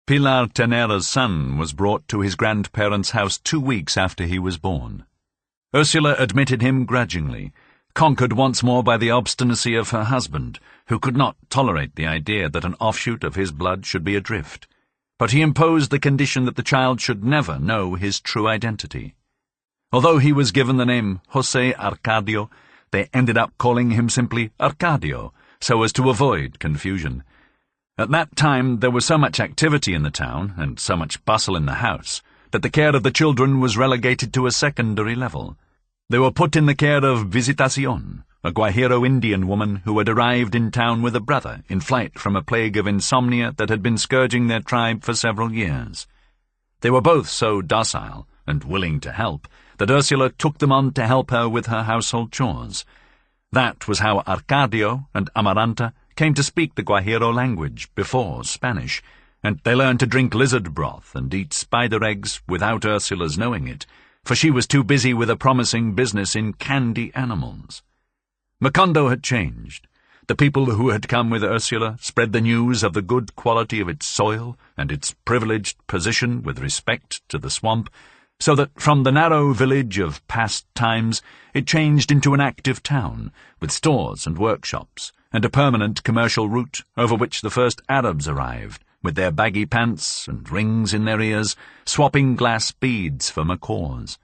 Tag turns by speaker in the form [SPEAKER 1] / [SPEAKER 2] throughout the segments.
[SPEAKER 1] Pilar Tenera's son was brought to his grandparents' house 2 weeks after he was born. Ursula admitted him grudgingly, conquered once more by the obstinacy of her husband, who could not tolerate the idea that an offshoot of his blood should be adrift. But he imposed the condition that the child should never know his true identity. Although he was given the name José Arcadio, they ended up calling him simply Arcadio, so as to avoid confusion. At that time there was so much activity in the town, and so much bustle in the house, that the care of the children was relegated to a secondary level. They were put in the care of Visitación, a Guajiro Indian woman who had arrived in town with a brother in flight from a plague of insomnia that had been scourging their tribe for several years. They were both so docile and willing to help that Ursula took them on to help her with her household chores. That was how Arcadio and Amaranta came to speak the Guajiro language before Spanish, and they learned to drink lizard broth and eat spider eggs without Ursula's knowing it, for she was too busy with a promising business in candy animals. Macondo had changed. The people who had come with Ursula spread the news of the good quality of its soil and its privileged position with respect to the swamp, so that from the narrow village of past times it changed into an active town, with stores and workshops, and a permanent commercial route over which the first Arabs arrived, with their baggy pants and rings in their ears, swapping glass beads for macaws.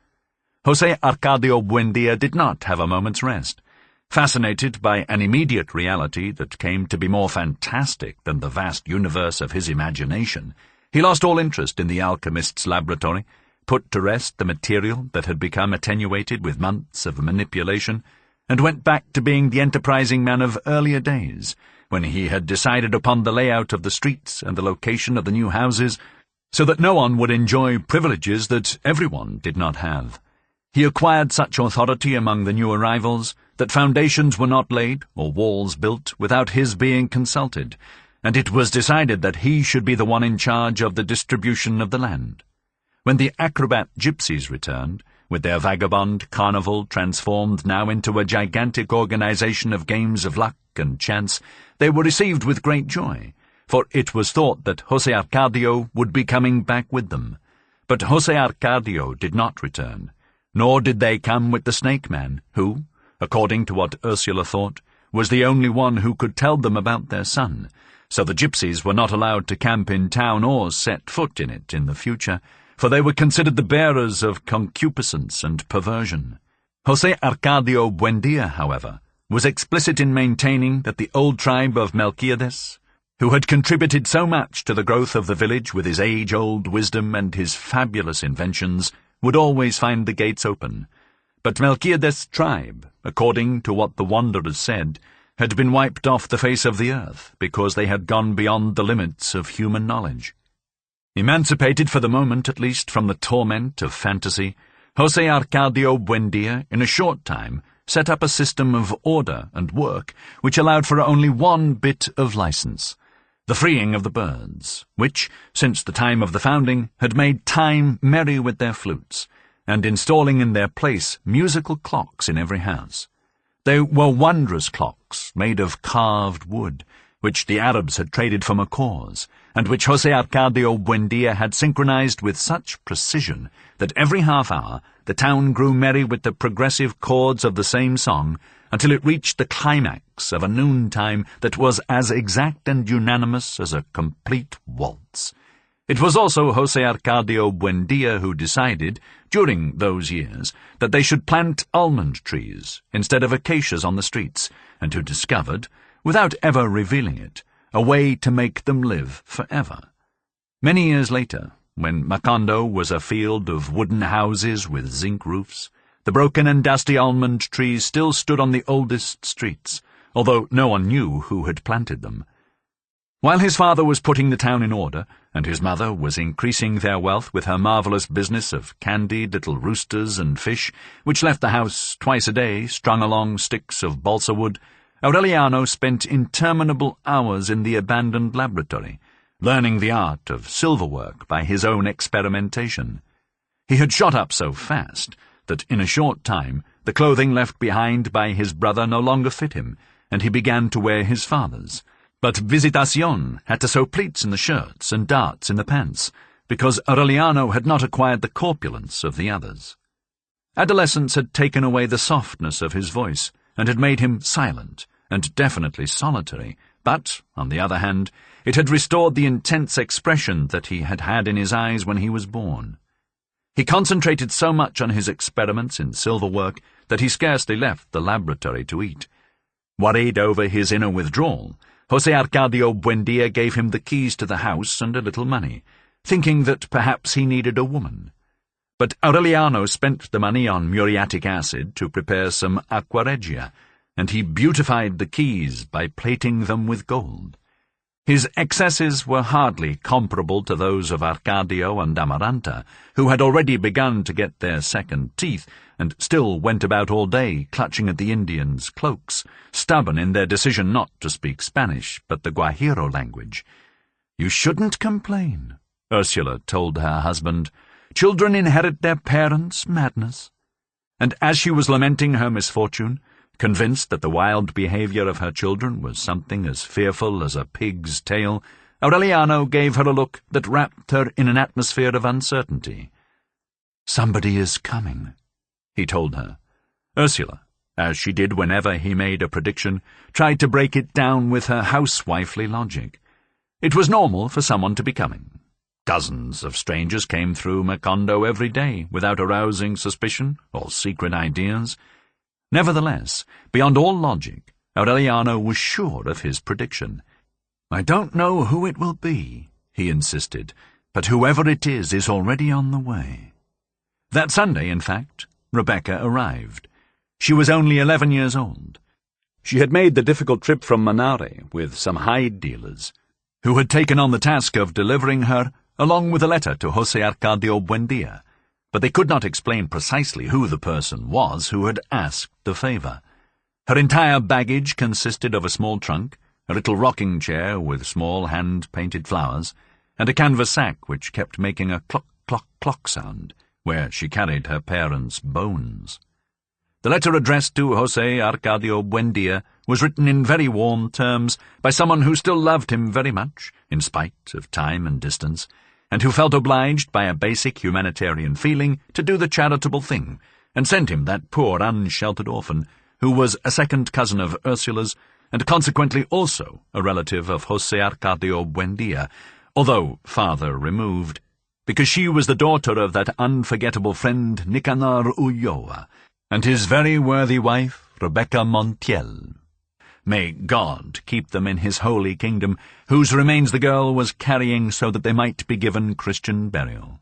[SPEAKER 1] José Arcadio Buendía did not have a moment's rest. Fascinated by an immediate reality that came to be more fantastic than the vast universe of his imagination, he lost all interest in the alchemist's laboratory, put to rest the material that had become attenuated with months of manipulation, and went back to being the enterprising man of earlier days, when he had decided upon the layout of the streets and the location of the new houses, so that no one would enjoy privileges that everyone did not have. He acquired such authority among the new arrivals that foundations were not laid or walls built without his being consulted, and it was decided that he should be the one in charge of the distribution of the land. When the acrobat gypsies returned, with their vagabond carnival transformed now into a gigantic organization of games of luck and chance, they were received with great joy, for it was thought that José Arcadio would be coming back with them. But José Arcadio did not return, nor did they come with the snake man, who, according to what Ursula thought, was the only one who could tell them about their son, so the gypsies were not allowed to camp in town or set foot in it in the future, for they were considered the bearers of concupiscence and perversion. José Arcadio Buendía, however, was explicit in maintaining that the old tribe of Melquiades, who had contributed so much to the growth of the village with his age-old wisdom and his fabulous inventions, would always find the gates open. But Melquiades' tribe, according to what the wanderers said, had been wiped off the face of the earth because they had gone beyond the limits of human knowledge. Emancipated for the moment at least from the torment of fantasy, José Arcadio Buendía in a short time set up a system of order and work which allowed for only one bit of license, the freeing of the birds, which, since the time of the founding, had made time merry with their flutes, and installing in their place musical clocks in every house. They were wondrous clocks made of carved wood, which the Arabs had traded for macaws, and which José Arcadio Buendía had synchronized with such precision that every half-hour the town grew merry with the progressive chords of the same song until it reached the climax of a noontime that was as exact and unanimous as a complete waltz. It was also José Arcadio Buendía who decided, during those years, that they should plant almond trees instead of acacias on the streets, and who discovered, without ever revealing it, a way to make them live forever. Many years later, when Macondo was a field of wooden houses with zinc roofs, the broken and dusty almond trees still stood on the oldest streets, although no one knew who had planted them. While his father was putting the town in order, and his mother was increasing their wealth with her marvelous business of candied little roosters and fish, which left the house twice a day strung along sticks of balsa wood, Aureliano spent interminable hours in the abandoned laboratory, learning the art of silverwork by his own experimentation. He had shot up so fast that in a short time the clothing left behind by his brother no longer fit him, and he began to wear his father's, But Visitacion had to sew pleats in the shirts and darts in the pants, because Aureliano had not acquired the corpulence of the others. Adolescence had taken away the softness of his voice, and had made him silent and definitely solitary, but, on the other hand, it had restored the intense expression that he had had in his eyes when he was born. He concentrated so much on his experiments in silverwork that he scarcely left the laboratory to eat. Worried over his inner withdrawal, José Arcadio Buendía gave him the keys to the house and a little money, thinking that perhaps he needed a woman. But Aureliano spent the money on muriatic acid to prepare some aqua regia, and he beautified the keys by plating them with gold. His excesses were hardly comparable to those of Arcadio and Amaranta, who had already begun to get their second teeth, and still went about all day clutching at the Indians' cloaks, stubborn in their decision not to speak Spanish, but the Guajiro language. "You shouldn't complain," Ursula told her husband. "Children inherit their parents' madness." And as she was lamenting her misfortune, convinced that the wild behavior of her children was something as fearful as a pig's tail, Aureliano gave her a look that wrapped her in an atmosphere of uncertainty. "Somebody is coming," he told her. Ursula, as she did whenever he made a prediction, tried to break it down with her housewifely logic. It was normal for someone to be coming. Dozens of strangers came through Macondo every day without arousing suspicion or secret ideas. Nevertheless, beyond all logic, Aureliano was sure of his prediction. "I don't know who it will be," he insisted, "but whoever it is already on the way." That Sunday, in fact, Rebecca arrived. She was only 11 years old. She had made the difficult trip from Manare with some hide dealers, who had taken on the task of delivering her, along with a letter to José Arcadio Buendía, but they could not explain precisely who the person was who had asked the favour. Her entire baggage consisted of a small trunk, a little rocking chair with small hand-painted flowers, and a canvas sack which kept making a clock-clock-clock sound, where she carried her parents' bones. The letter addressed to José Arcadio Buendía was written in very warm terms by someone who still loved him very much, in spite of time and distance, and who felt obliged by a basic humanitarian feeling to do the charitable thing, and sent him that poor unsheltered orphan, who was a second cousin of Ursula's, and consequently also a relative of José Arcadio Buendía, although farther removed, because she was the daughter of that unforgettable friend Nicanor Ulloa, and his very worthy wife, Rebecca Montiel. May God keep them in his holy kingdom, whose remains the girl was carrying so that they might be given Christian burial.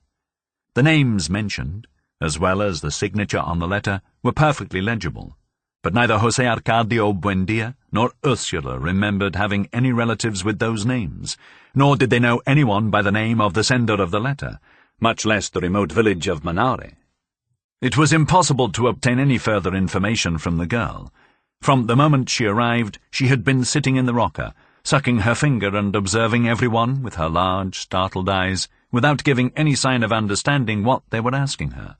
[SPEAKER 1] The names mentioned, as well as the signature on the letter, were perfectly legible, but neither José Arcadio Buendía nor Ursula remembered having any relatives with those names, nor did they know anyone by the name of the sender of the letter, much less the remote village of Manare. It was impossible to obtain any further information from the girl. From the moment she arrived, she had been sitting in the rocker, sucking her finger and observing everyone with her large, startled eyes, without giving any sign of understanding what they were asking her.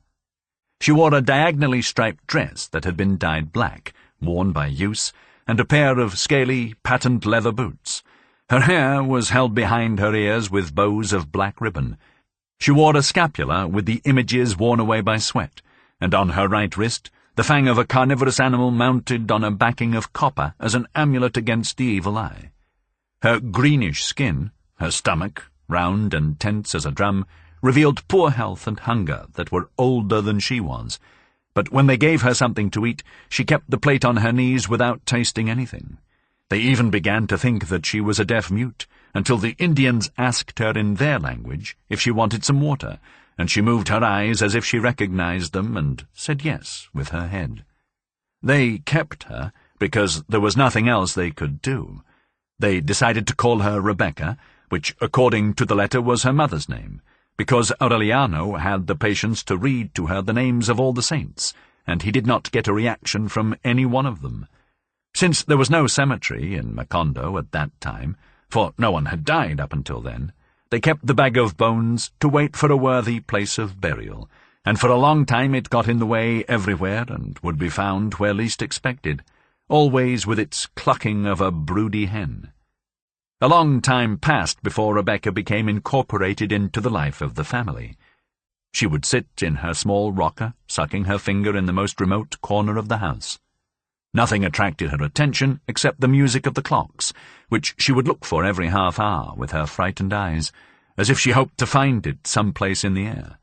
[SPEAKER 1] She wore a diagonally striped dress that had been dyed black, worn by use, and a pair of scaly, patent leather boots. Her hair was held behind her ears with bows of black ribbon. She wore a scapula with the images worn away by sweat, and on her right wrist the fang of a carnivorous animal mounted on a backing of copper as an amulet against the evil eye. Her greenish skin, her stomach, round and tense as a drum, revealed poor health and hunger that were older than she was, but when they gave her something to eat, she kept the plate on her knees without tasting anything. They even began to think that she was a deaf mute, until the Indians asked her in their language if she wanted some water, and she moved her eyes as if she recognized them and said yes with her head. They kept her because there was nothing else they could do. They decided to call her Rebecca, which according to the letter was her mother's name, because Aureliano had the patience to read to her the names of all the saints, and he did not get a reaction from any one of them. Since there was no cemetery in Macondo at that time, for no one had died up until then, they kept the bag of bones to wait for a worthy place of burial, and for a long time it got in the way everywhere and would be found where least expected, always with its clucking of a broody hen. A long time passed before Rebecca became incorporated into the life of the family. She would sit in her small rocker, sucking her finger in the most remote corner of the house. Nothing attracted her attention except the music of the clocks, which she would look for every half hour with her frightened eyes, as if she hoped to find it someplace in the air.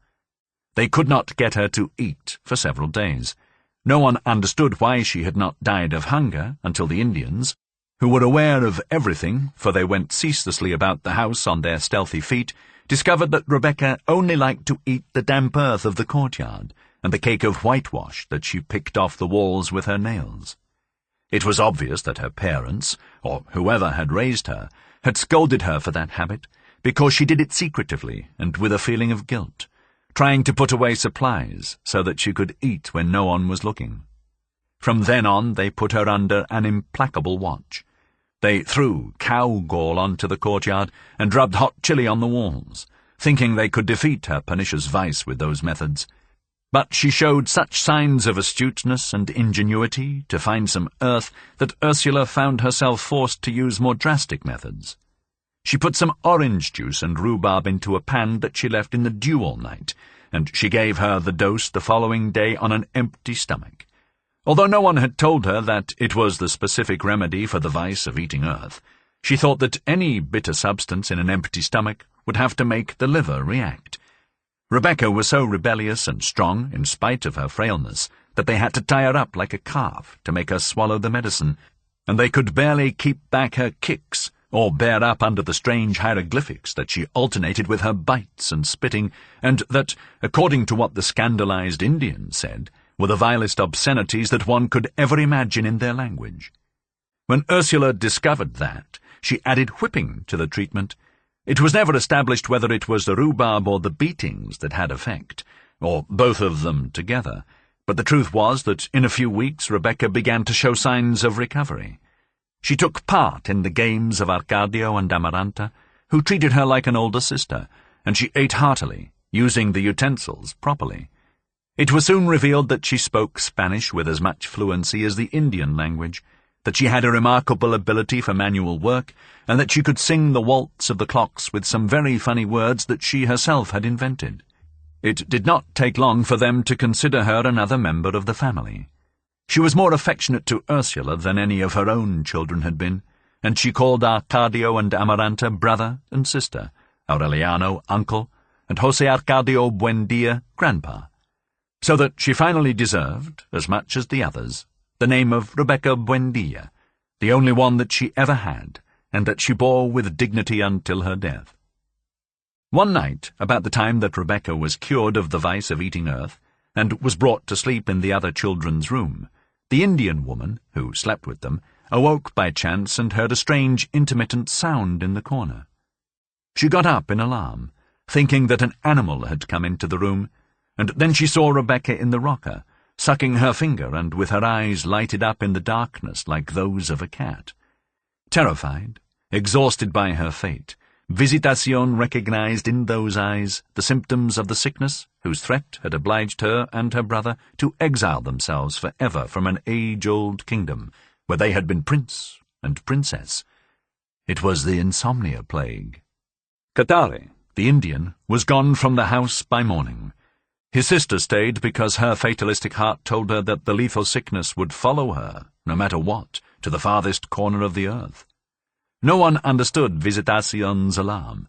[SPEAKER 1] They could not get her to eat for several days. No one understood why she had not died of hunger until the Indians, who were aware of everything, for they went ceaselessly about the house on their stealthy feet, discovered that Rebecca only liked to eat the damp earth of the courtyard and the cake of whitewash that she picked off the walls with her nails. It was obvious that her parents, or whoever had raised her, had scolded her for that habit, because she did it secretively and with a feeling of guilt, trying to put away supplies so that she could eat when no one was looking. From then on they put her under an implacable watch. They threw cow gall onto the courtyard and rubbed hot chili on the walls, thinking they could defeat her pernicious vice with those methods. But she showed such signs of astuteness and ingenuity to find some earth that Ursula found herself forced to use more drastic methods. She put some orange juice and rhubarb into a pan that she left in the dew all night, and she gave her the dose the following day on an empty stomach. Although no one had told her that it was the specific remedy for the vice of eating earth, she thought that any bitter substance in an empty stomach would have to make the liver react. Rebecca was so rebellious and strong, in spite of her frailness, that they had to tie her up like a calf to make her swallow the medicine, and they could barely keep back her kicks, or bear up under the strange hieroglyphics that she alternated with her bites and spitting, and that, according to what the scandalized Indians said, were the vilest obscenities that one could ever imagine in their language. When Ursula discovered that, she added whipping to the treatment. It was never established whether it was the rhubarb or the beatings that had effect, or both of them together, but the truth was that in a few weeks Rebecca began to show signs of recovery. She took part in the games of Arcadio and Amaranta, who treated her like an older sister, and she ate heartily, using the utensils properly. It was soon revealed that she spoke Spanish with as much fluency as the Indian language, that she had a remarkable ability for manual work, and that she could sing the waltz of the clocks with some very funny words that she herself had invented. It did not take long for them to consider her another member of the family. She was more affectionate to Ursula than any of her own children had been, and she called Arcadio and Amaranta brother and sister, Aureliano uncle, and José Arcadio Buendía grandpa, so that she finally deserved, as much as the others, the name of Rebecca Buendía, the only one that she ever had, and that she bore with dignity until her death. One night, about the time that Rebecca was cured of the vice of eating earth, and was brought to sleep in the other children's room, the Indian woman, who slept with them, awoke by chance and heard a strange intermittent sound in the corner. She got up in alarm, thinking that an animal had come into the room, and then she saw Rebecca in the rocker, sucking her finger and with her eyes lighted up in the darkness like those of a cat. Terrified, exhausted by her fate, Visitacion recognized in those eyes the symptoms of the sickness whose threat had obliged her and her brother to exile themselves forever from an age-old kingdom where they had been prince and princess. It was the insomnia plague. Katare, the Indian, was gone from the house by morning. His sister stayed because her fatalistic heart told her that the lethal sickness would follow her, no matter what, to the farthest corner of the earth. No one understood Visitacion's alarm.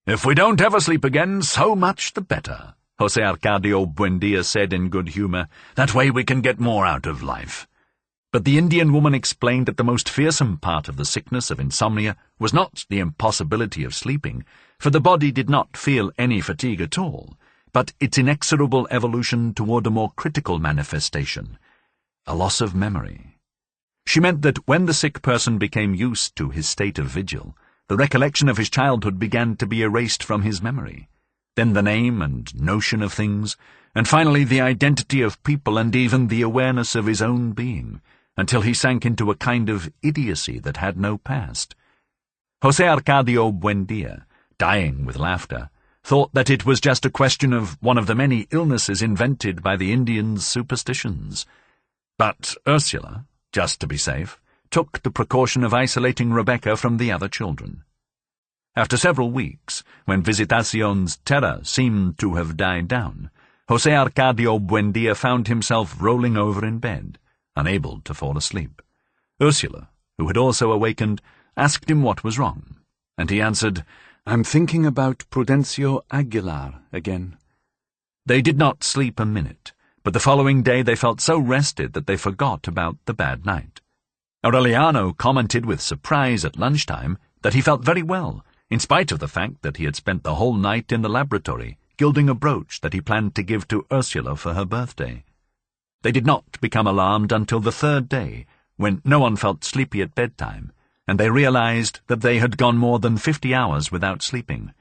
[SPEAKER 1] "If we don't ever sleep again, so much the better," José Arcadio Buendía said in good humor. "That way we can get more out of life." But the Indian woman explained that the most fearsome part of the sickness of insomnia was not the impossibility of sleeping, for the body did not feel any fatigue at all, but its inexorable evolution toward a more critical manifestation, a loss of memory. She meant that when the sick person became used to his state of vigil, the recollection of his childhood began to be erased from his memory, then the name and notion of things, and finally the identity of people and even the awareness of his own being, until he sank into a kind of idiocy that had no past. José Arcadio Buendía, dying with laughter, thought that it was just a question of one of the many illnesses invented by the Indians' superstitions. But Ursula, just to be safe, took the precaution of isolating Rebecca from the other children. After several weeks, when Visitacion's terror seemed to have died down, José Arcadio Buendía found himself rolling over in bed, unable to fall asleep. Ursula, who had also awakened, asked him what was wrong, and he answered, "I'm thinking about Prudencio Aguilar again." They did not sleep a minute, but the following day they felt so rested that they forgot about the bad night. Aureliano commented with surprise at lunchtime that he felt very well, in spite of the fact that he had spent the whole night in the laboratory, gilding a brooch that he planned to give to Ursula for her birthday. They did not become alarmed until the third day, when no one felt sleepy at bedtime, and they realized that they had gone more than 50 hours without sleeping.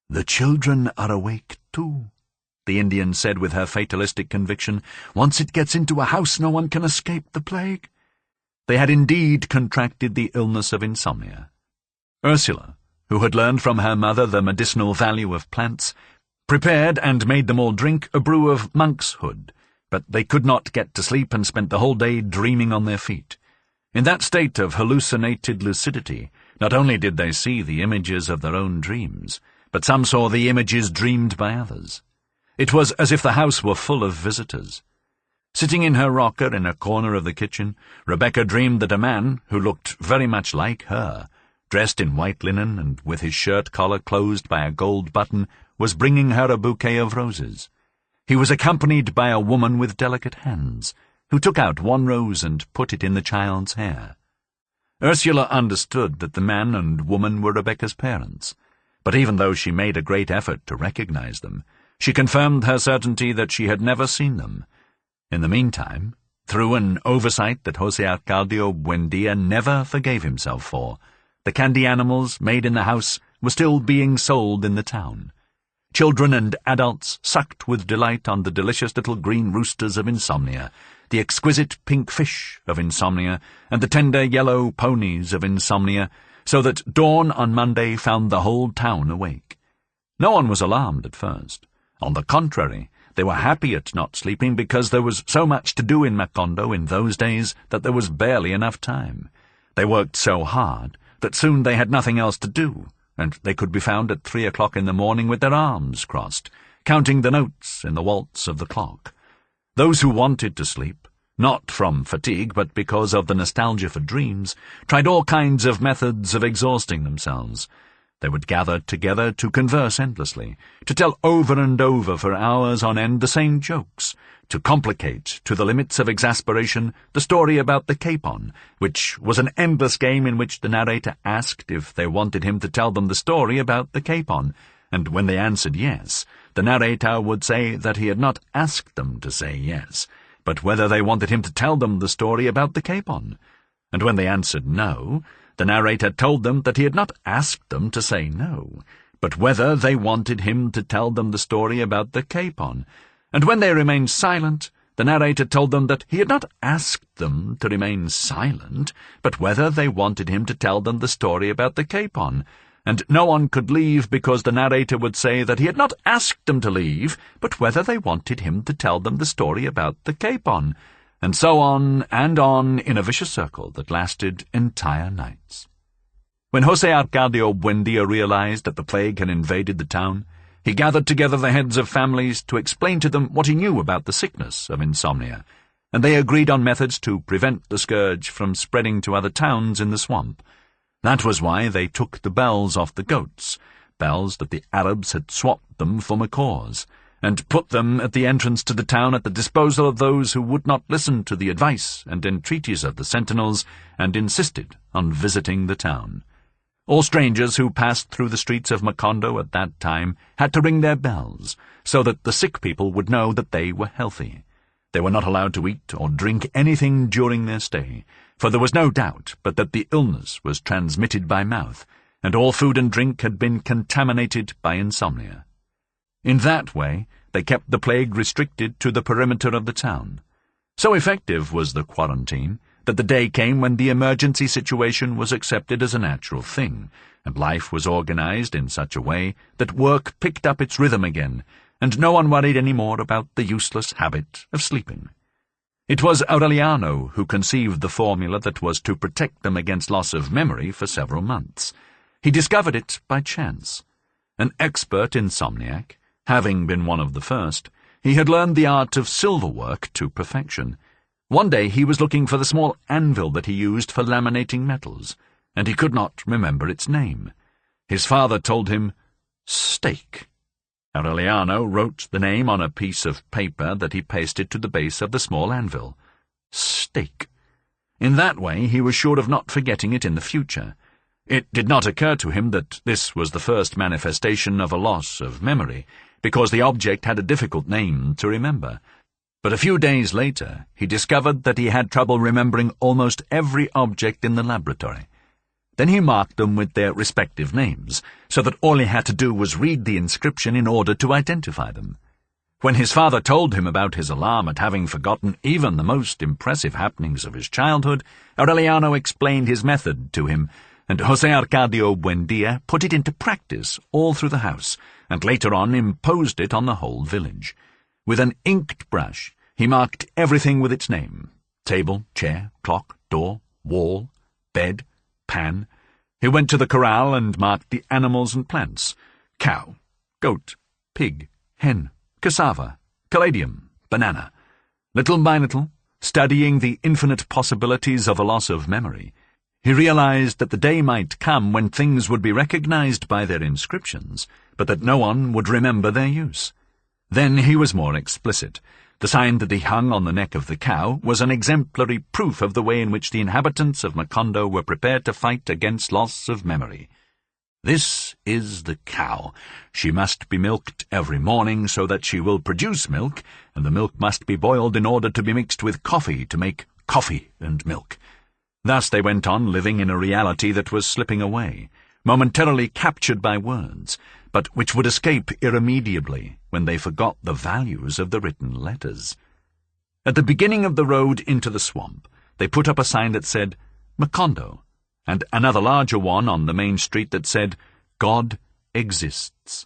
[SPEAKER 1] "The children are awake too," the Indian said with her fatalistic conviction. "Once it gets into a house, no one can escape the plague." They had indeed contracted the illness of insomnia. Ursula, who had learned from her mother the medicinal value of plants, prepared and made them all drink a brew of monk's hood, but they could not get to sleep and spent the whole day dreaming on their feet. In that state of hallucinated lucidity, not only did they see the images of their own dreams, but some saw the images dreamed by others. It was as if the house were full of visitors. Sitting in her rocker in a corner of the kitchen, Rebecca dreamed that a man, who looked very much like her, dressed in white linen and with his shirt collar closed by a gold button, was bringing her a bouquet of roses. He was accompanied by a woman with delicate hands, who took out one rose and put it in the child's hair. Ursula understood that the man and woman were Rebecca's parents, but even though she made a great effort to recognize them, she confirmed her certainty that she had never seen them. In the meantime, through an oversight that José Arcadio Buendía never forgave himself for, the candy animals made in the house were still being sold in the town. Children and adults sucked with delight on the delicious little green roosters of insomnia, the exquisite pink fish of insomnia, and the tender yellow ponies of insomnia, so that dawn on Monday found the whole town awake. No one was alarmed at first. On the contrary, they were happy at not sleeping because there was so much to do in Macondo in those days that there was barely enough time. They worked so hard that soon they had nothing else to do, and they could be found at 3 o'clock in the morning with their arms crossed, counting the notes in the waltz of the clock. Those who wanted to sleep, not from fatigue but because of the nostalgia for dreams, tried all kinds of methods of exhausting themselves. They would gather together to converse endlessly, to tell over and over for hours on end the same jokes, to complicate to the limits of exasperation the story about the capon, which was an endless game in which the narrator asked if they wanted him to tell them the story about the capon, and when they answered yes, the narrator would say that he had not asked them to say yes, but whether they wanted him to tell them the story about the capon. And when they answered no, the narrator told them that he had not asked them to say no, but whether they wanted him to tell them the story about the capon. And when they remained silent, the narrator told them that he had not asked them to remain silent, but whether they wanted him to tell them the story about the capon. And no one could leave because the narrator would say that he had not asked them to leave, but whether they wanted him to tell them the story about the capon. And so on and on in a vicious circle that lasted entire nights. When José Arcadio Buendía realized that the plague had invaded the town, he gathered together the heads of families to explain to them what he knew about the sickness of insomnia, and they agreed on methods to prevent the scourge from spreading to other towns in the swamp. That was why they took the bells off the goats, bells that the Arabs had swapped them for macaws, and put them at the entrance to the town at the disposal of those who would not listen to the advice and entreaties of the sentinels and insisted on visiting the town. All strangers who passed through the streets of Macondo at that time had to ring their bells, so that the sick people would know that they were healthy. They were not allowed to eat or drink anything during their stay, for there was no doubt but that the illness was transmitted by mouth, and all food and drink had been contaminated by insomnia. In that way, they kept the plague restricted to the perimeter of the town. So effective was the quarantine that the day came when the emergency situation was accepted as a natural thing, and life was organized in such a way that work picked up its rhythm again, and no one worried any more about the useless habit of sleeping. It was Aureliano who conceived the formula that was to protect them against loss of memory for several months. He discovered it by chance. An expert insomniac, having been one of the first, he had learned the art of silverwork to perfection. One day he was looking for the small anvil that he used for laminating metals, and he could not remember its name. His father told him, "Steak." Aureliano wrote the name on a piece of paper that he pasted to the base of the small anvil. Steak. In that way he was sure of not forgetting it in the future. It did not occur to him that this was the first manifestation of a loss of memory, because the object had a difficult name to remember. But a few days later he discovered that he had trouble remembering almost every object in the laboratory. Then he marked them with their respective names, so that all he had to do was read the inscription in order to identify them. When his father told him about his alarm at having forgotten even the most impressive happenings of his childhood, Aureliano explained his method to him, and José Arcadio Buendía put it into practice all through the house, and later on imposed it on the whole village. With an inked brush, he marked everything with its name: table, chair, clock, door, wall, bed, pan. He went to the corral and marked the animals and plants: cow, goat, pig, hen, cassava, caladium, banana. Little by little, studying the infinite possibilities of a loss of memory, he realized that the day might come when things would be recognized by their inscriptions, but that no one would remember their use. Then he was more explicit. The sign that he hung on the neck of the cow was an exemplary proof of the way in which the inhabitants of Macondo were prepared to fight against loss of memory. This is the cow. She must be milked every morning so that she will produce milk, and the milk must be boiled in order to be mixed with coffee to make coffee and milk. Thus they went on living in a reality that was slipping away, momentarily captured by words, but which would escape irremediably when they forgot the values of the written letters. At the beginning of the road into the swamp, they put up a sign that said, Macondo, and another larger one on the main street that said, God exists.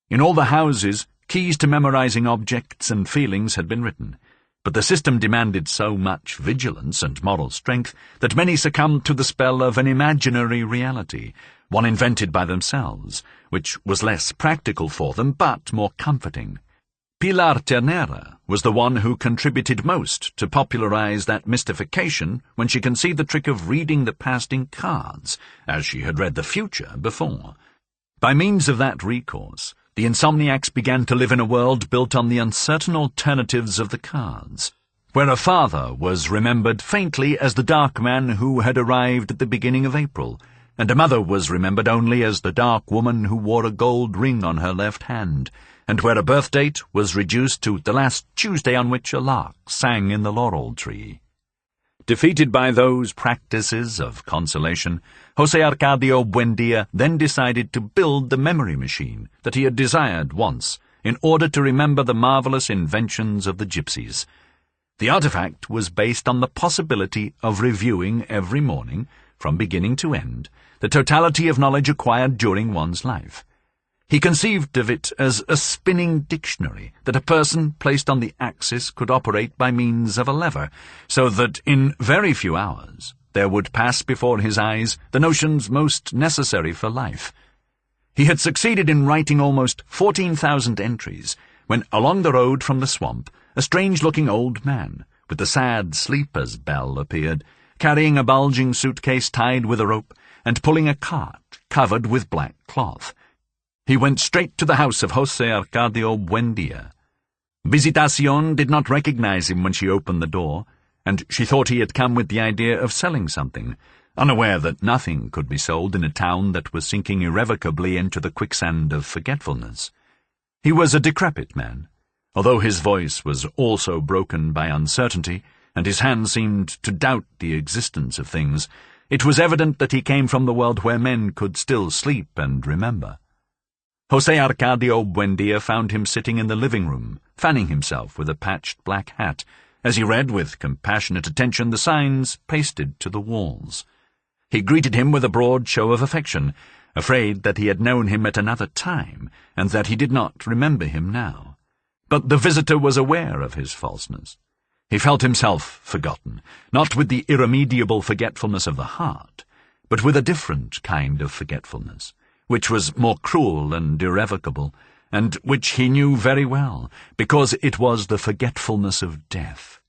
[SPEAKER 1] In all the houses, keys to memorizing objects and feelings had been written, but the system demanded so much vigilance and moral strength that many succumbed to the spell of an imaginary reality, one invented by themselves, which was less practical for them but more comforting. Pilar Ternera was the one who contributed most to popularize that mystification when she conceived the trick of reading the past in cards, as she had read the future before. By means of that recourse, the insomniacs began to live in a world built on the uncertain alternatives of the cards, where a father was remembered faintly as the dark man who had arrived at the beginning of April, and a mother was remembered only as the dark woman who wore a gold ring on her left hand, and where a birth date was reduced to the last Tuesday on which a lark sang in the laurel tree. Defeated by those practices of consolation, José Arcadio Buendía then decided to build the memory machine that he had desired once, in order to remember the marvelous inventions of the gypsies. The artifact was based on the possibility of reviewing every morning, from beginning to end, the totality of knowledge acquired during one's life. He conceived of it as a spinning dictionary that a person placed on the axis could operate by means of a lever, so that in very few hours there would pass before his eyes the notions most necessary for life. He had succeeded in writing almost 14,000 entries, when along the road from the swamp a strange-looking old man, with the sad sleeper's bell, appeared, carrying a bulging suitcase tied with a rope, and pulling a cart covered with black cloth. He went straight to the house of José Arcadio Buendía. Visitación did not recognize him when she opened the door, and she thought he had come with the idea of selling something, unaware that nothing could be sold in a town that was sinking irrevocably into the quicksand of forgetfulness. He was a decrepit man, although his voice was also broken by uncertainty, and his hand seemed to doubt the existence of things. It was evident that he came from the world where men could still sleep and remember. José Arcadio Buendía found him sitting in the living room, fanning himself with a patched black hat, as he read with compassionate attention the signs pasted to the walls. He greeted him with a broad show of affection, afraid that he had known him at another time, and that he did not remember him now. But the visitor was aware of his falseness. He felt himself forgotten, not with the irremediable forgetfulness of the heart, but with a different kind of forgetfulness, which was more cruel and irrevocable, and which he knew very well, because it was the forgetfulness of death.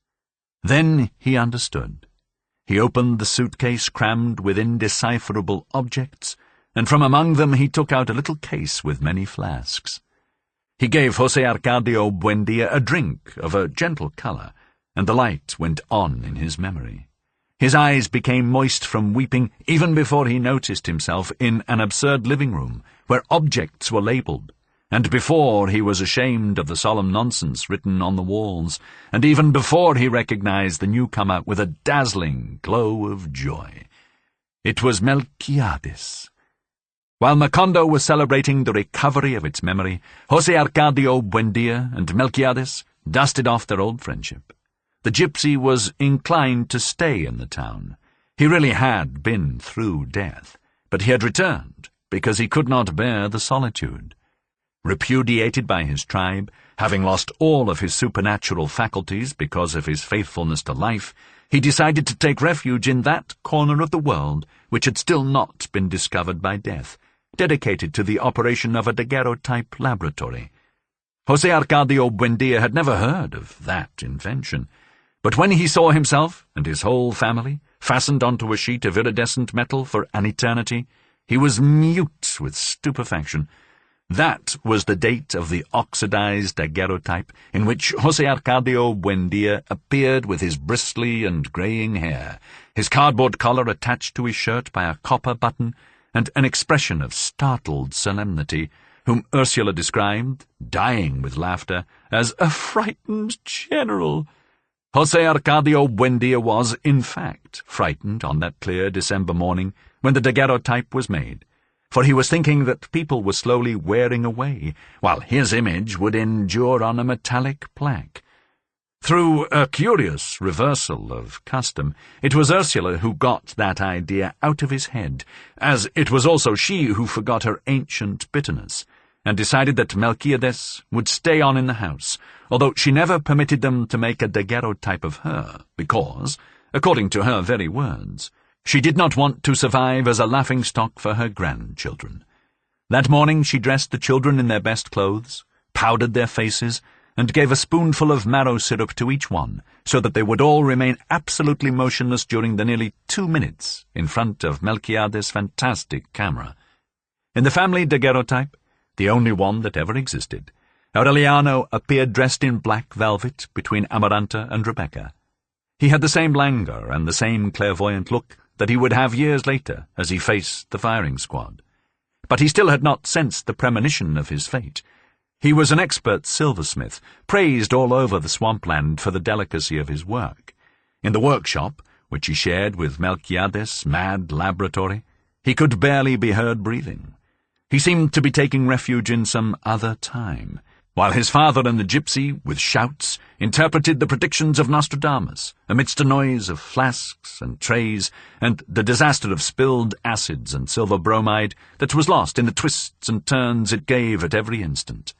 [SPEAKER 1] Then he understood. He opened the suitcase crammed with indecipherable objects, and from among them he took out a little case with many flasks. He gave José Arcadio Buendía a drink of a gentle colour, and the light went on in his memory. His eyes became moist from weeping even before he noticed himself in an absurd living room where objects were labelled, and before he was ashamed of the solemn nonsense written on the walls, and even before he recognized the newcomer with a dazzling glow of joy. It was Melquiades. While Macondo was celebrating the recovery of its memory, José Arcadio Buendía and Melquiades dusted off their old friendship. The gypsy was inclined to stay in the town. He really had been through death, but he had returned because he could not bear the solitude. Repudiated by his tribe, having lost all of his supernatural faculties because of his faithfulness to life, he decided to take refuge in that corner of the world which had still not been discovered by death, dedicated to the operation of a daguerreotype laboratory. José Arcadio Buendía had never heard of that invention, but when he saw himself and his whole family fastened onto a sheet of iridescent metal for an eternity, he was mute with stupefaction. That was the date of the oxidized daguerreotype in which José Arcadio Buendía appeared with his bristly and greying hair, his cardboard collar attached to his shirt by a copper button, and an expression of startled solemnity, whom Ursula described, dying with laughter, as a frightened general. José Arcadio Buendía was, in fact, frightened on that clear December morning when the daguerreotype was made, for he was thinking that people were slowly wearing away, while his image would endure on a metallic plaque. Through a curious reversal of custom, it was Ursula who got that idea out of his head, as it was also she who forgot her ancient bitterness, and decided that Melquiades would stay on in the house, although she never permitted them to make a daguerreotype of her, because, according to her very words, she did not want to survive as a laughing-stock for her grandchildren. That morning she dressed the children in their best clothes, powdered their faces, and gave a spoonful of marrow syrup to each one, so that they would all remain absolutely motionless during the nearly 2 minutes in front of Melquiades' fantastic camera. In the family daguerreotype, the only one that ever existed, Aureliano appeared dressed in black velvet between Amaranta and Rebecca. He had the same languor and the same clairvoyant look that he would have years later as he faced the firing squad. But he still had not sensed the premonition of his fate. He was an expert silversmith, praised all over the swampland for the delicacy of his work. In the workshop, which he shared with Melquiades' mad laboratory, he could barely be heard breathing. He seemed to be taking refuge in some other time, while his father and the gypsy, with shouts, interpreted the predictions of Nostradamus, amidst a noise of flasks and trays, and the disaster of spilled acids and silver bromide that was lost in the twists and turns it gave at every instant.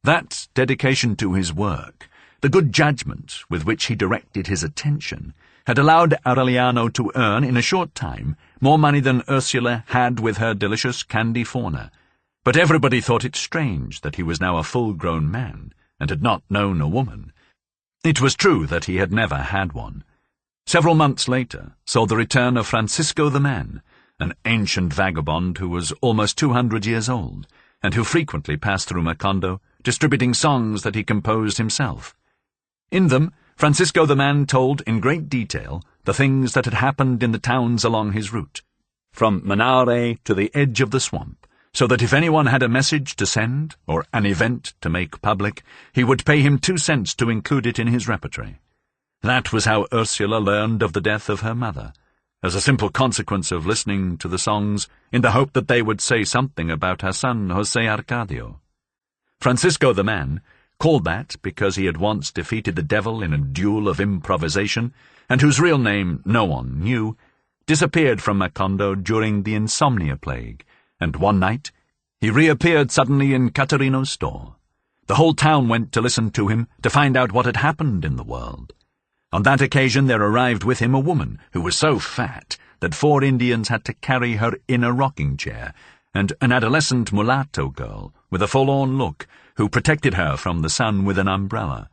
[SPEAKER 1] That dedication to his work, the good judgment with which he directed his attention, had allowed Aureliano to earn, in a short time, more money than Ursula had with her delicious candy fauna. But everybody thought it strange that he was now a full-grown man, and had not known a woman. It was true that he had never had one. Several months later saw the return of Francisco the Man, an ancient vagabond who was almost 200 years old, and who frequently passed through Macondo, distributing songs that he composed himself. In them, Francisco the Man told in great detail the things that had happened in the towns along his route, from Manare to the edge of the swamp, so that if anyone had a message to send, or an event to make public, he would pay him 2 cents to include it in his repertory. That was how Ursula learned of the death of her mother, as a simple consequence of listening to the songs in the hope that they would say something about her son José Arcadio. Francisco the Man, called that because he had once defeated the devil in a duel of improvisation, and whose real name no one knew, disappeared from Macondo during the insomnia plague, and one night he reappeared suddenly in Caterino's store. The whole town went to listen to him to find out what had happened in the world. On that occasion there arrived with him a woman who was so fat that 4 Indians had to carry her in a rocking chair, and an adolescent mulatto girl with a forlorn look who protected her from the sun with an umbrella.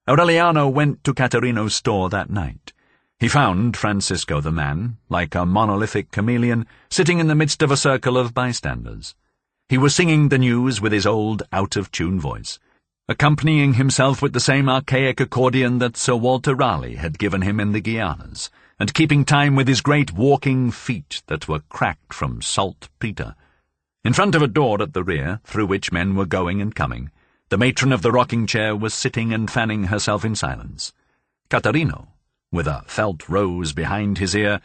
[SPEAKER 1] Aureliano went to Caterino's store that night. He found Francisco the man, like a monolithic chameleon, sitting in the midst of a circle of bystanders. He was singing the news with his old, out-of-tune voice, accompanying himself with the same archaic accordion that Sir Walter Raleigh had given him in the Guianas, and keeping time with his great walking feet that were cracked from saltpetre. In front of a door at the rear, through which men were going and coming, the matron of the rocking chair was sitting and fanning herself in silence. Caterino, with a felt rose behind his ear,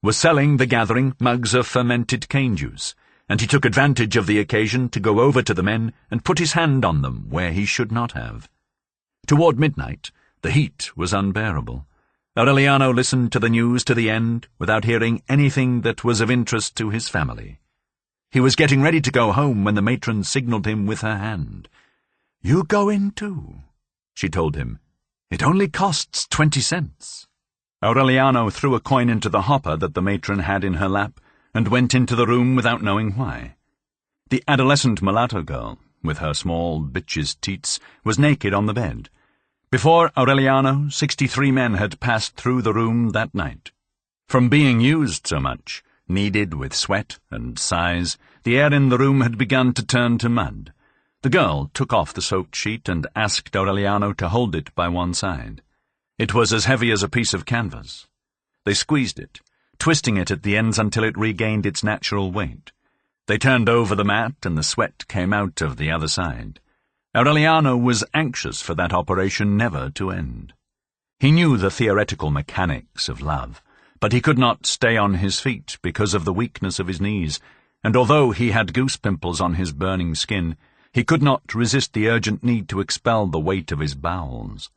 [SPEAKER 1] was selling the gathering mugs of fermented cane juice, and he took advantage of the occasion to go over to the men and put his hand on them where he should not have. Toward midnight, the heat was unbearable. Aureliano listened to the news to the end without hearing anything that was of interest to his family. He was getting ready to go home when the matron signalled him with her hand. "You go in too," she told him. "It only costs 20 cents. Aureliano threw a coin into the hopper that the matron had in her lap and went into the room without knowing why. The adolescent mulatto girl, with her small bitch's teats, was naked on the bed. Before Aureliano, 63 men had passed through the room that night. From being used so much, kneaded with sweat and sighs, the air in the room had begun to turn to mud. The girl took off the soaked sheet and asked Aureliano to hold it by one side. It was as heavy as a piece of canvas. They squeezed it, twisting it at the ends until it regained its natural weight. They turned over the mat and the sweat came out of the other side. Aureliano was anxious for that operation never to end. He knew the theoretical mechanics of love, but he could not stay on his feet because of the weakness of his knees, and although he had goose pimples on his burning skin, he could not resist the urgent need to expel the weight of his bowels.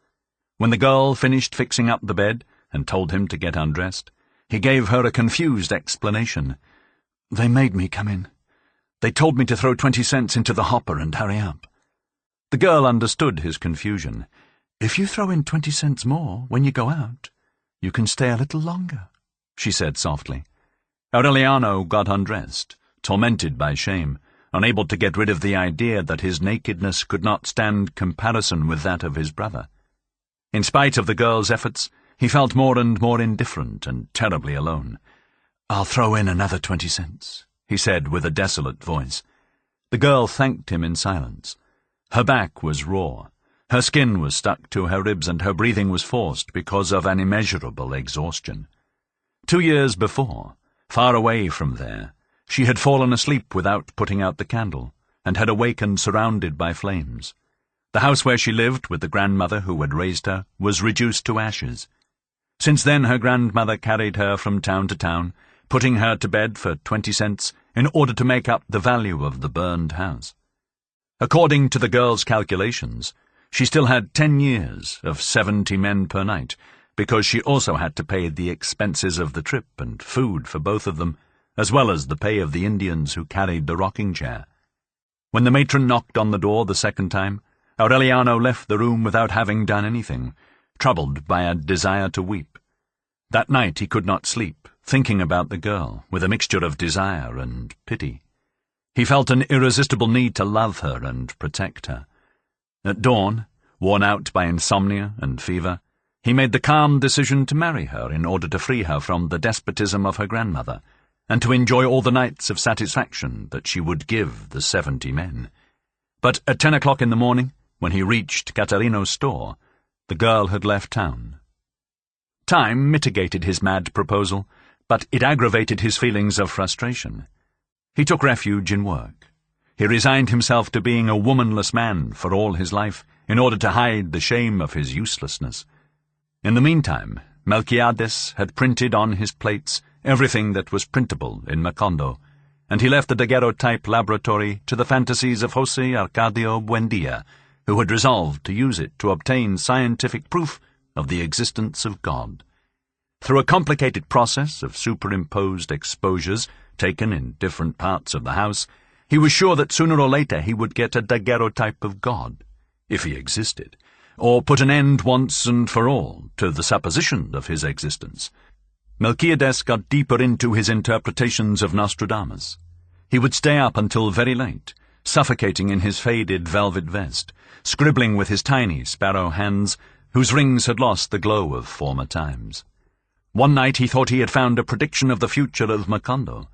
[SPEAKER 1] When the girl finished fixing up the bed and told him to get undressed, he gave her a confused explanation. "They made me come in. They told me to throw 20 cents into the hopper and hurry up." The girl understood his confusion. "If you throw in 20 cents more when you go out, you can stay a little longer," she said softly. Aureliano got undressed, tormented by shame, unable to get rid of the idea that his nakedness could not stand comparison with that of his brother. In spite of the girl's efforts, he felt more and more indifferent and terribly alone. "I'll throw in another 20 cents, he said with a desolate voice. The girl thanked him in silence. Her back was raw. Her skin was stuck to her ribs and her breathing was forced because of an immeasurable exhaustion. 2 years before, far away from there, she had fallen asleep without putting out the candle, and had awakened surrounded by flames. The house where she lived with the grandmother who had raised her was reduced to ashes. Since then her grandmother carried her from town to town, putting her to bed for 20 cents in order to make up the value of the burned house. According to the girl's calculations, she still had 10 years of 70 men per night, because she also had to pay the expenses of the trip and food for both of them, as well as the pay of the Indians who carried the rocking chair. When the matron knocked on the door the second time, Aureliano left the room without having done anything, troubled by a desire to weep. That night he could not sleep, thinking about the girl, with a mixture of desire and pity. He felt an irresistible need to love her and protect her. At dawn, worn out by insomnia and fever, he made the calm decision to marry her in order to free her from the despotism of her grandmother, and to enjoy all the nights of satisfaction that she would give the 70 men. But at 10 o'clock in the morning, when he reached Caterino's store, the girl had left town. Time mitigated his mad proposal, but it aggravated his feelings of frustration. He took refuge in work. He resigned himself to being a womanless man for all his life, in order to hide the shame of his uselessness. In the meantime, Melquiades had printed on his plates everything that was printable in Macondo, and he left the daguerreotype laboratory to the fantasies of José Arcadio Buendía, who had resolved to use it to obtain scientific proof of the existence of God. Through a complicated process of superimposed exposures taken in different parts of the house, he was sure that sooner or later he would get a daguerreotype of God, if he existed, or put an end once and for all to the supposition of his existence. Melquiades got deeper into his interpretations of Nostradamus. He would stay up until very late, suffocating in his faded velvet vest, scribbling with his tiny sparrow hands, whose rings had lost the glow of former times. One night he thought he had found a prediction of the future of Macondo.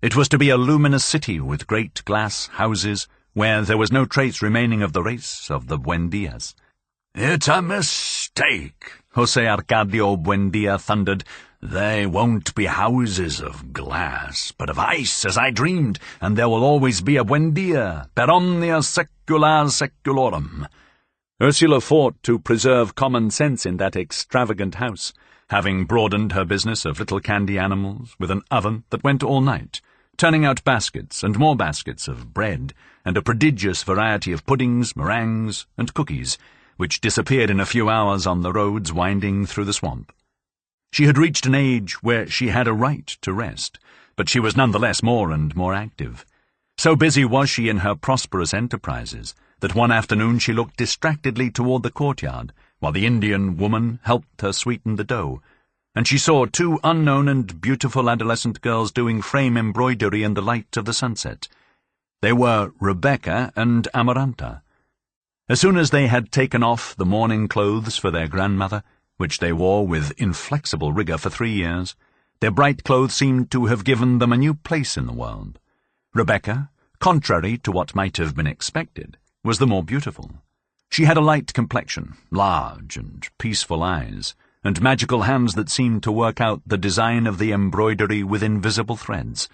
[SPEAKER 1] It was to be a luminous city with great glass houses, where there was no trace remaining of the race of the Buendias. "It's a mistake," José Arcadio Buendía thundered. "They won't be houses of glass, but of ice, as I dreamed, and there will always be a Buendía, per omnia secula seculorum." Ursula fought to preserve common sense in that extravagant house, having broadened her business of little candy animals with an oven that went all night, turning out baskets and more baskets of bread, and a prodigious variety of puddings, meringues, and cookies, which disappeared in a few hours on the roads winding through the swamp. She had reached an age where she had a right to rest, but she was nonetheless more and more active. So busy was she in her prosperous enterprises that one afternoon she looked distractedly toward the courtyard, while the Indian woman helped her sweeten the dough, and she saw two unknown and beautiful adolescent girls doing frame embroidery in the light of the sunset. They were Rebecca and Amaranta. As soon as they had taken off the mourning clothes for their grandmother, which they wore with inflexible rigor for 3 years, their bright clothes seemed to have given them a new place in the world. Rebecca, contrary to what might have been expected, was the more beautiful. She had a light complexion, large and peaceful eyes, and magical hands that seemed to work out the design of the embroidery with invisible threads.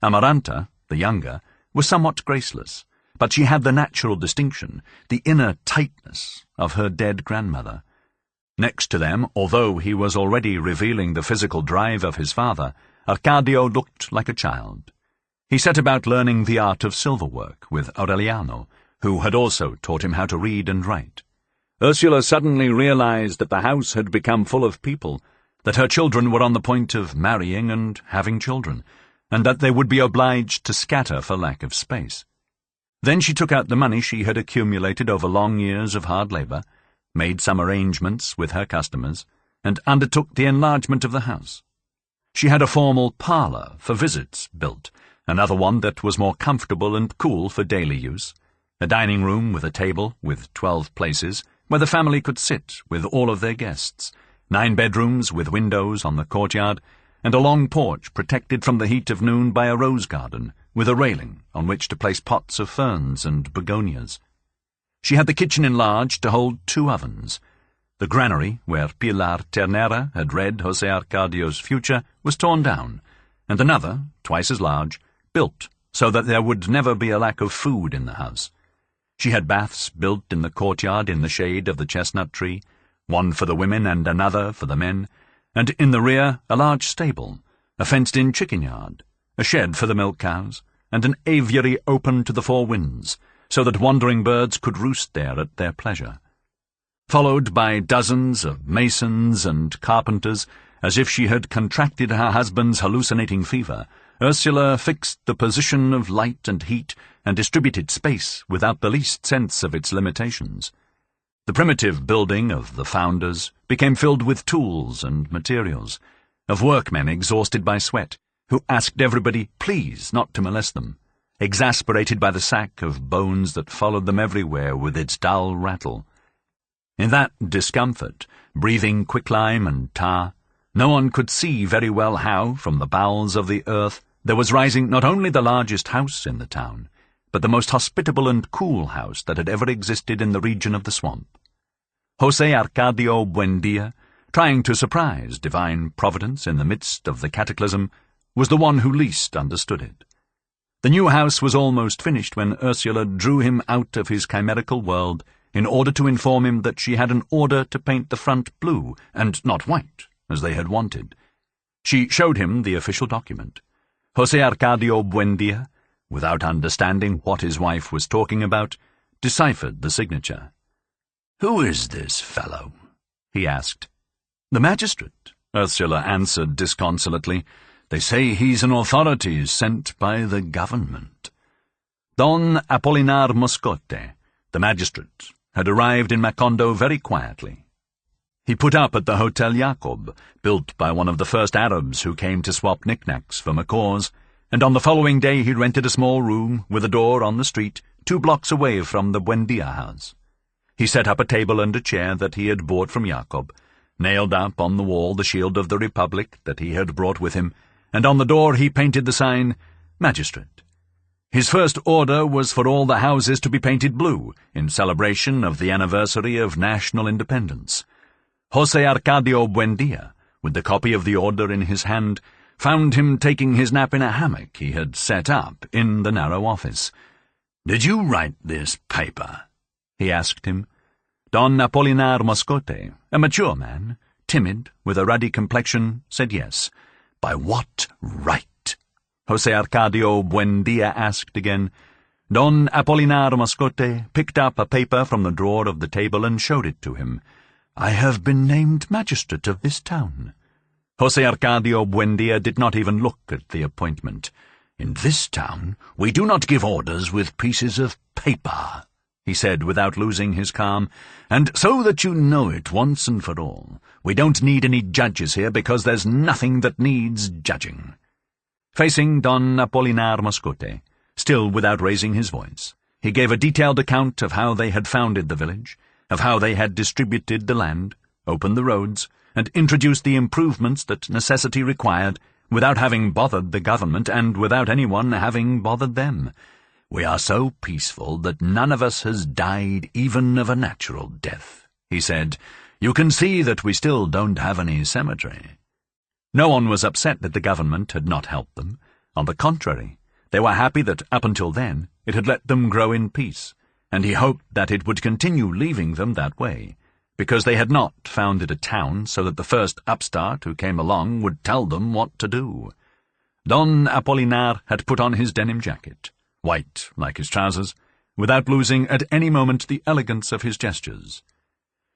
[SPEAKER 1] Amaranta, the younger, was somewhat graceless, but she had the natural distinction, the inner tightness, of her dead grandmother. Next to them, although he was already revealing the physical drive of his father, Arcadio looked like a child. He set about learning the art of silverwork with Aureliano, who had also taught him how to read and write. Ursula suddenly realized that the house had become full of people, that her children were on the point of marrying and having children, and that they would be obliged to scatter for lack of space. Then she took out the money she had accumulated over long years of hard labor, made some arrangements with her customers, and undertook the enlargement of the house. She had a formal parlor for visits built, another one that was more comfortable and cool for daily use, a dining room with a table with 12 places, where the family could sit with all of their guests, 9 bedrooms with windows on the courtyard, and a long porch protected from the heat of noon by a rose garden, with a railing on which to place pots of ferns and begonias. She had the kitchen enlarged to hold 2 ovens. The granary, where Pilar Ternera had read José Arcadio's future, was torn down, and another, twice as large, built so that there would never be a lack of food in the house. She had baths built in the courtyard in the shade of the chestnut tree, one for the women and another for the men, and in the rear a large stable, a fenced-in chicken yard, a shed for the milk cows, and an aviary open to the 4 winds, so that wandering birds could roost there at their pleasure. Followed by dozens of masons and carpenters, as if she had contracted her husband's hallucinating fever, Ursula fixed the position of light and heat and distributed space without the least sense of its limitations. The primitive building of the founders became filled with tools and materials, of workmen exhausted by sweat, who asked everybody please not to molest them, exasperated by the sack of bones that followed them everywhere with its dull rattle. In that discomfort, breathing quicklime and tar, no one could see very well how, from the bowels of the earth, there was rising not only the largest house in the town, but the most hospitable and cool house that had ever existed in the region of the swamp. José Arcadio Buendía, trying to surprise divine providence in the midst of the cataclysm, was the one who least understood it. The new house was almost finished when Ursula drew him out of his chimerical world in order to inform him that she had an order to paint the front blue, and not white, as they had wanted. She showed him the official document. José Arcadio Buendía, without understanding what his wife was talking about, deciphered the signature. "Who is this fellow?" he asked. "The magistrate," Ursula answered disconsolately. "They say he's an authority sent by the government." Don Apolinar Moscote, the magistrate, had arrived in Macondo very quietly. He put up at the Hotel Jacob, built by one of the first Arabs who came to swap knickknacks for macaws, and on the following day he rented a small room with a door on the street 2 blocks away from the Buendía house. He set up a table and a chair that he had bought from Jacob, nailed up on the wall the shield of the Republic that he had brought with him, and on the door he painted the sign, Magistrate. His first order was for all the houses to be painted blue, in celebration of the anniversary of national independence. José Arcadio Buendía, with the copy of the order in his hand, found him taking his nap in a hammock he had set up in the narrow office. "Did you write this paper?" he asked him. Don Apolinar Moscote, a mature man, timid, with a ruddy complexion, said yes. "By what right?" José Arcadio Buendía asked again. Don Apolinar Moscote picked up a paper from the drawer of the table and showed it to him. "I have been named magistrate of this town." José Arcadio Buendía did not even look at the appointment. "In this town we do not give orders with pieces of paper," he said without losing his calm, "and so that you know it once and for all, we don't need any judges here because there's nothing that needs judging." Facing Don Apolinar Moscote, still without raising his voice, he gave a detailed account of how they had founded the village, of how they had distributed the land, opened the roads, and introduced the improvements that necessity required, without having bothered the government and without anyone having bothered them. "We are so peaceful that none of us has died even of a natural death," he said. "You can see that we still don't have any cemetery." No one was upset that the government had not helped them. On the contrary, they were happy that up until then it had let them grow in peace, and he hoped that it would continue leaving them that way, because they had not founded a town so that the first upstart who came along would tell them what to do. Don Apolinar had put on his denim jacket, white like his trousers, without losing at any moment the elegance of his gestures.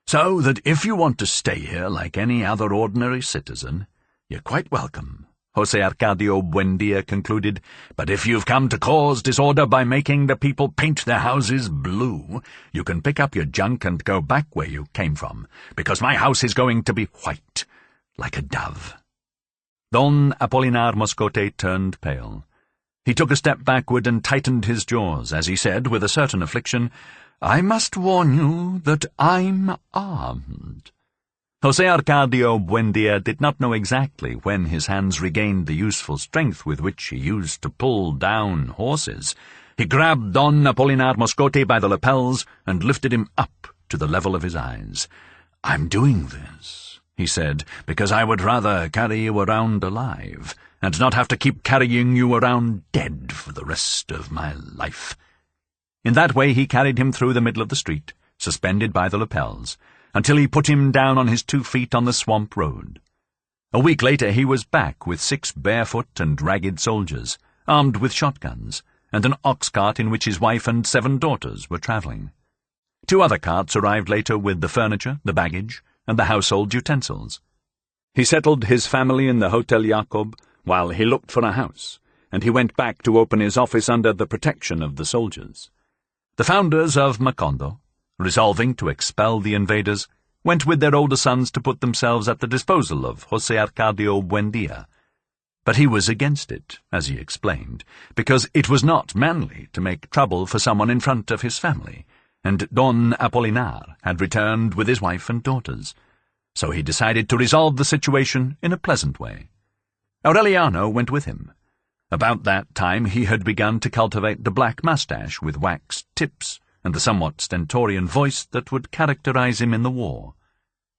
[SPEAKER 1] "So that if you want to stay here like any other ordinary citizen, you're quite welcome," José Arcadio Buendía concluded, "but if you've come to cause disorder by making the people paint their houses blue, you can pick up your junk and go back where you came from, because my house is going to be white, like a dove." Don Apolinar Moscote turned pale. He took a step backward and tightened his jaws as he said, with a certain affliction, "I must warn you that I'm armed." José Arcadio Buendía did not know exactly when his hands regained the useful strength with which he used to pull down horses. He grabbed Don Apolinar Moscote by the lapels and lifted him up to the level of his eyes. "I'm doing this," he said, "because I would rather carry you around alive, and not have to keep carrying you around dead for the rest of my life." In that way he carried him through the middle of the street, suspended by the lapels, until he put him down on his 2 feet on the swamp road. A week later he was back with 6 barefoot and ragged soldiers, armed with shotguns, and an ox cart in which his wife and 7 daughters were travelling. 2 other carts arrived later with the furniture, the baggage, and the household utensils. He settled his family in the Hotel Jacob while he looked for a house, and he went back to open his office under the protection of the soldiers. The founders of Macondo, resolving to expel the invaders, went with their older sons to put themselves at the disposal of José Arcadio Buendía. But he was against it, as he explained, because it was not manly to make trouble for someone in front of his family, and Don Apolinar had returned with his wife and daughters. So he decided to resolve the situation in a pleasant way. Aureliano went with him. About that time he had begun to cultivate the black moustache with waxed tips, and the somewhat stentorian voice that would characterize him in the war.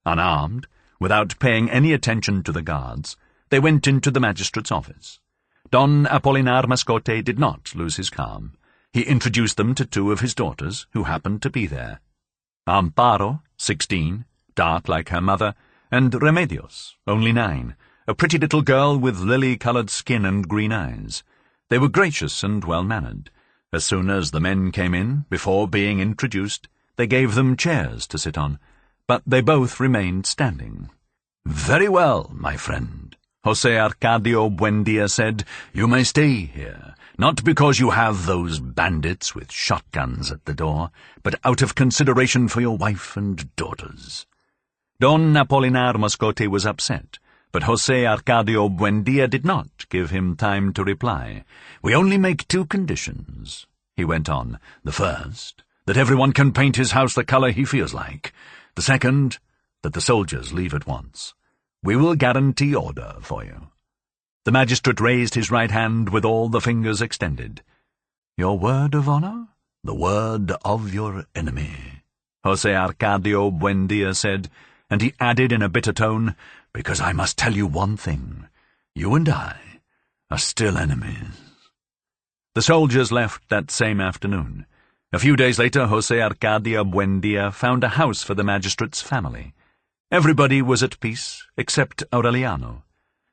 [SPEAKER 1] Unarmed, without paying any attention to the guards, they went into the magistrate's office. Don Apolinar Moscote did not lose his calm. He introduced them to 2 of his daughters, who happened to be there. Amparo, 16, dark like her mother, and Remedios, only 9, a pretty little girl with lily-coloured skin and green eyes. They were gracious and well-mannered. As soon as the men came in, before being introduced, they gave them chairs to sit on, but they both remained standing. "Very well, my friend," José Arcadio Buendía said, "You may stay here, not because you have those bandits with shotguns at the door, but out of consideration for your wife and daughters." Don Apolinar Moscote was upset, but José Arcadio Buendía did not give him time to reply. "We only make 2 conditions," he went on. "The first, that everyone can paint his house the color he feels like. The second, that the soldiers leave at once. We will guarantee order for you." The magistrate raised his right hand with all the fingers extended. "Your word of honor?" "The word of your enemy," José Arcadio Buendía said, and he added in a bitter tone, "Because I must tell you one thing. You and I are still enemies." The soldiers left that same afternoon. A few days later, José Arcadio Buendía found a house for the magistrate's family. Everybody was at peace, except Aureliano,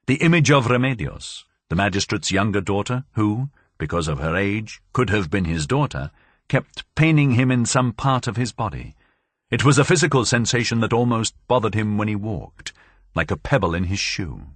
[SPEAKER 1] the image of Remedios, the magistrate's younger daughter, who, because of her age, could have been his daughter, kept paining him in some part of his body. It was a physical sensation that almost bothered him when he walked, like a pebble in his shoe.